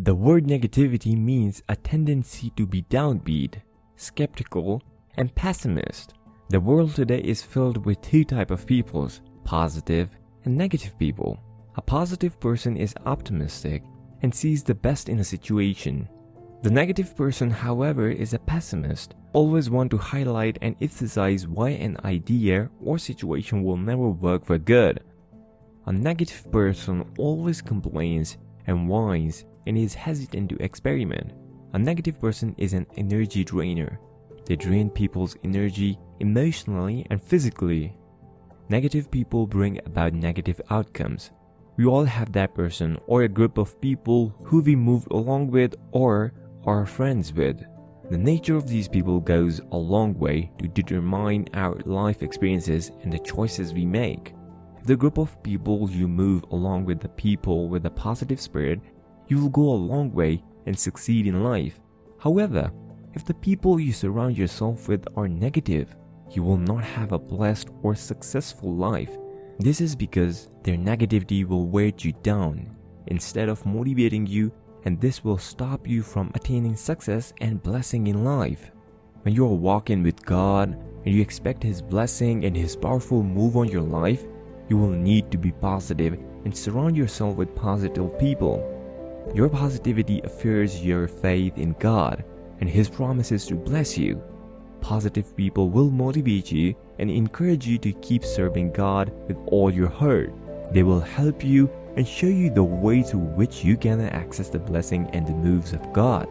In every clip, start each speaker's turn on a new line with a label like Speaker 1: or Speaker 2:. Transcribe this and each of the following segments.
Speaker 1: The word negativity means a tendency to be downbeat, skeptical, and pessimist. The world today is filled with two types of peoples, positive and negative people. A positive person is optimistic and sees the best in a situation. The negative person, however, is a pessimist, always want to highlight and emphasize why an idea or situation will never work for good. A negative person always complains and whines and is hesitant to experiment. A negative person is an energy drainer. They drain people's energy emotionally and physically. Negative people bring about negative outcomes. We all have that person or a group of people who we move along with or are friends with. The nature of these people goes a long way to determine our life experiences and the choices we make. If the group of people you move along with the people with a positive spirit, you will go a long way and succeed in life. However, if the people you surround yourself with are negative, you will not have a blessed or successful life. This is because their negativity will wear you down instead of motivating you, and this will stop you from attaining success and blessing in life. When you are walking with God and you expect His blessing and His powerful move on your life, you will need to be positive and surround yourself with positive people. Your positivity affirms your faith in God and His promises to bless you. Positive people will motivate you and encourage you to keep serving God with all your heart. They will help you and show you the way through which you can access the blessing and the moves of God.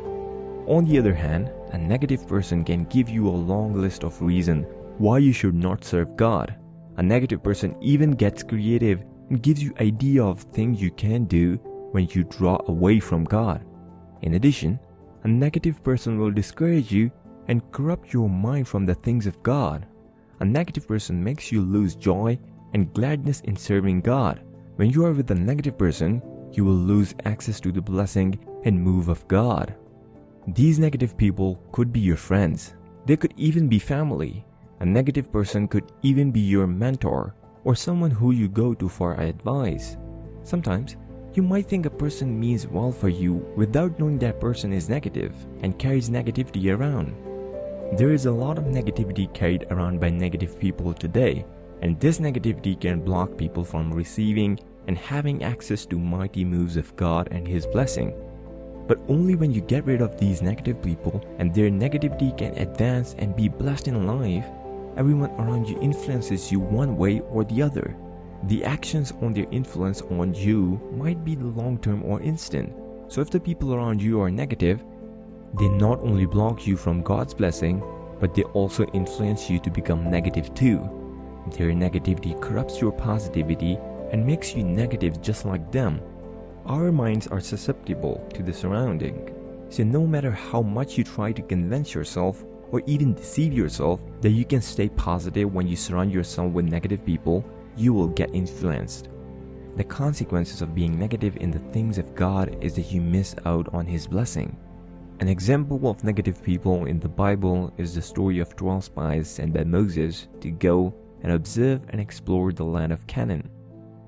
Speaker 1: On the other hand, a negative person can give you a long list of reasons why you should not serve God. A negative person even gets creative and gives you idea of things you can do when you draw away from God. In addition, a negative person will discourage you and corrupt your mind from the things of God. A negative person makes you lose joy and gladness in serving God. When you are with a negative person, you will lose access to the blessing and move of God. These negative people could be your friends. They could even be family. A negative person could even be your mentor or someone who you go to for advice. Sometimes, you might think a person means well for you without knowing that person is negative and carries negativity around. There is a lot of negativity carried around by negative people today, and this negativity can block people from receiving and having access to mighty moves of God and His blessing. But only when you get rid of these negative people and their negativity can advance and be blessed in life. Everyone around you influences you one way or the other. The actions on their influence on you might be long-term or instant. So if the people around you are negative, they not only block you from God's blessing, but they also influence you to become negative too. Their negativity corrupts your positivity and makes you negative just like them. Our minds are susceptible to the surrounding. So no matter how much you try to convince yourself or even deceive yourself that you can stay positive when you surround yourself with negative people, you will get influenced. The consequences of being negative in the things of God is that you miss out on His blessing. An example of negative people in the Bible is the story of 12 spies sent by Moses to go and observe and explore the land of Canaan.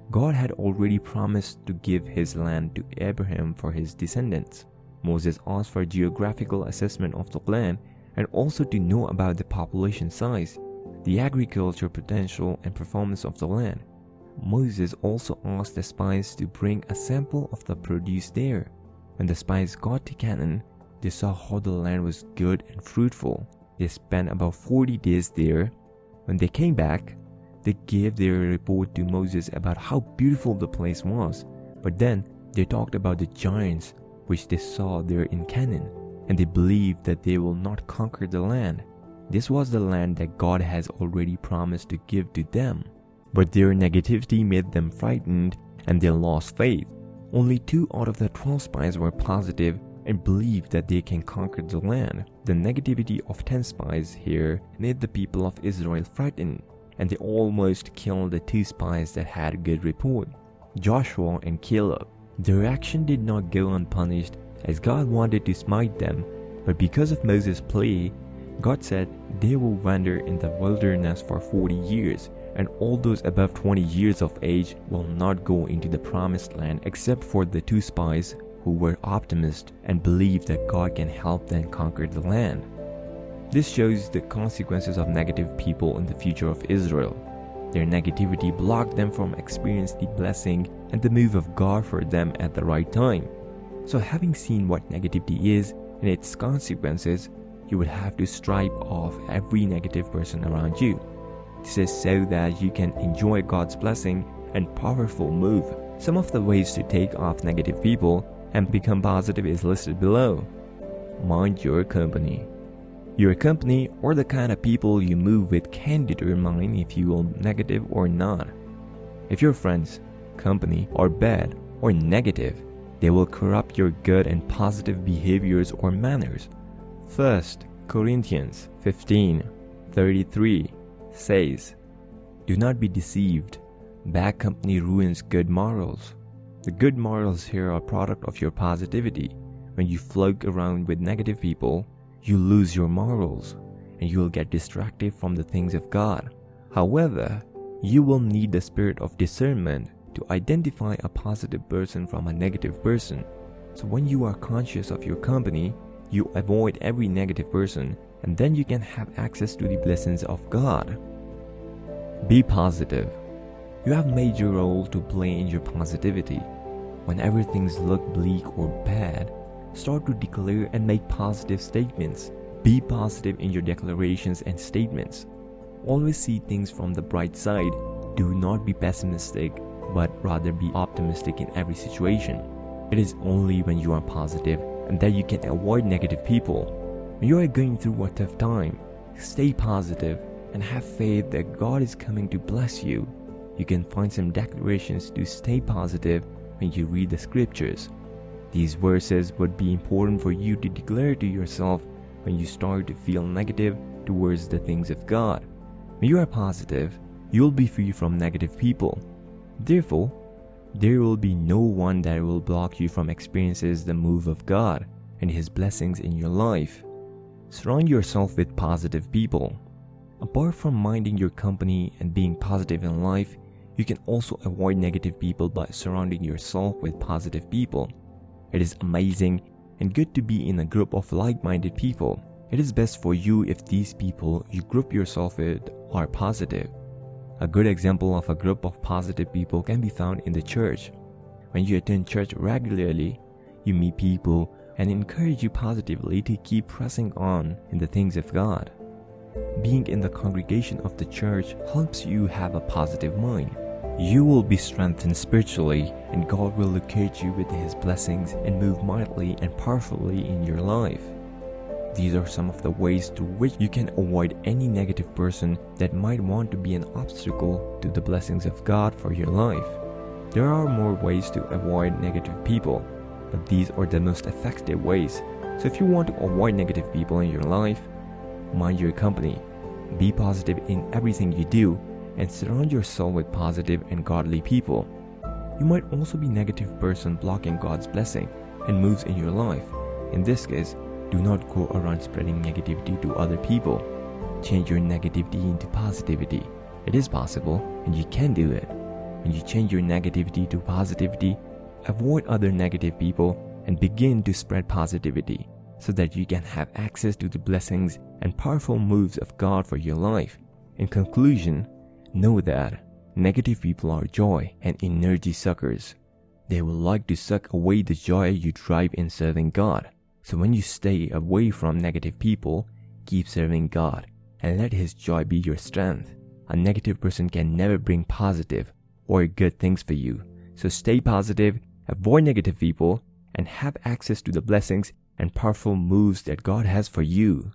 Speaker 1: God had already promised to give His land to Abraham for his descendants. Moses asked for a geographical assessment of the land and also to know about the population size, the agriculture potential and performance of the land. Moses also asked the spies to bring a sample of the produce there. When the spies got to Canaan, they saw how the land was good and fruitful. They spent about 40 days there. When they came back, they gave their report to Moses about how beautiful the place was. But then they talked about the giants which they saw there in Canaan, and they believed that they will not conquer the land. This was the land that God has already promised to give to them. But their negativity made them frightened and they lost faith. Only 2 out of the 12 spies were positive and believed that they can conquer the land. The negativity of 10 spies here made the people of Israel frightened, and they almost killed the 2 spies that had a good report, Joshua and Caleb. Their action did not go unpunished, as God wanted to smite them, but because of Moses' plea, God said they will wander in the wilderness for 40 years, and all those above 20 years of age will not go into the promised land except for the 2 spies who were optimists and believed that God can help them conquer the land. This shows the consequences of negative people in the future of Israel. Their negativity blocked them from experiencing the blessing and the move of God for them at the right time. So having seen what negativity is and its consequences, you would have to stripe off every negative person around you. This is so that you can enjoy God's blessing and powerful move. Some of the ways to take off negative people and become positive is listed below. Mind your company. Your company or the kind of people you move with can determine if you will be negative or not. If your friends, company are bad or negative, they will corrupt your good and positive behaviors or manners. 1 Corinthians 15:33 says, "Do not be deceived. Bad company ruins good morals." The good morals here are a product of your positivity. When you float around with negative people, you lose your morals and you will get distracted from the things of God. However, you will need the spirit of discernment to identify a positive person from a negative person. So when you are conscious of your company, you avoid every negative person, and then you can have access to the blessings of God. Be positive. You have a major role to play in your positivity. Whenever things look bleak or bad, start to declare and make positive statements. Be positive in your declarations and statements. Always see things from the bright side. Do not be pessimistic, but rather be optimistic in every situation. It is only when you are positive and that you can avoid negative people. When you are going through a tough time, stay positive and have faith that God is coming to bless you. You can find some declarations to stay positive when you read the scriptures. These verses would be important for you to declare to yourself when you start to feel negative towards the things of God. When you are positive, you will be free from negative people. Therefore, there will be no one that will block you from experiencing the move of God and His blessings in your life. Surround yourself with positive people. Apart from minding your company and being positive in life, you can also avoid negative people by surrounding yourself with positive people. It is amazing and good to be in a group of like-minded people. It is best for you if these people you group yourself with are positive. A good example of a group of positive people can be found in the church. When you attend church regularly, you meet people and encourage you positively to keep pressing on in the things of God. Being in the congregation of the church helps you have a positive mind. You will be strengthened spiritually, and God will locate you with His blessings and move mightily and powerfully in your life. These are some of the ways to which you can avoid any negative person that might want to be an obstacle to the blessings of God for your life. There are more ways to avoid negative people, but these are the most effective ways. So if you want to avoid negative people in your life, mind your company, be positive in everything you do, and surround yourself with positive and godly people. You might also be a negative person blocking God's blessing and moves in your life. In this case, do not go around spreading negativity to other people. Change your negativity into positivity. It is possible, and you can do it. When you change your negativity to positivity, avoid other negative people and begin to spread positivity so that you can have access to the blessings and powerful moves of God for your life. In conclusion, know that negative people are joy and energy suckers. They will like to suck away the joy you drive in serving God. So when you stay away from negative people, keep serving God and let His joy be your strength. A negative person can never bring positive or good things for you. So stay positive, avoid negative people, and have access to the blessings and powerful moves that God has for you.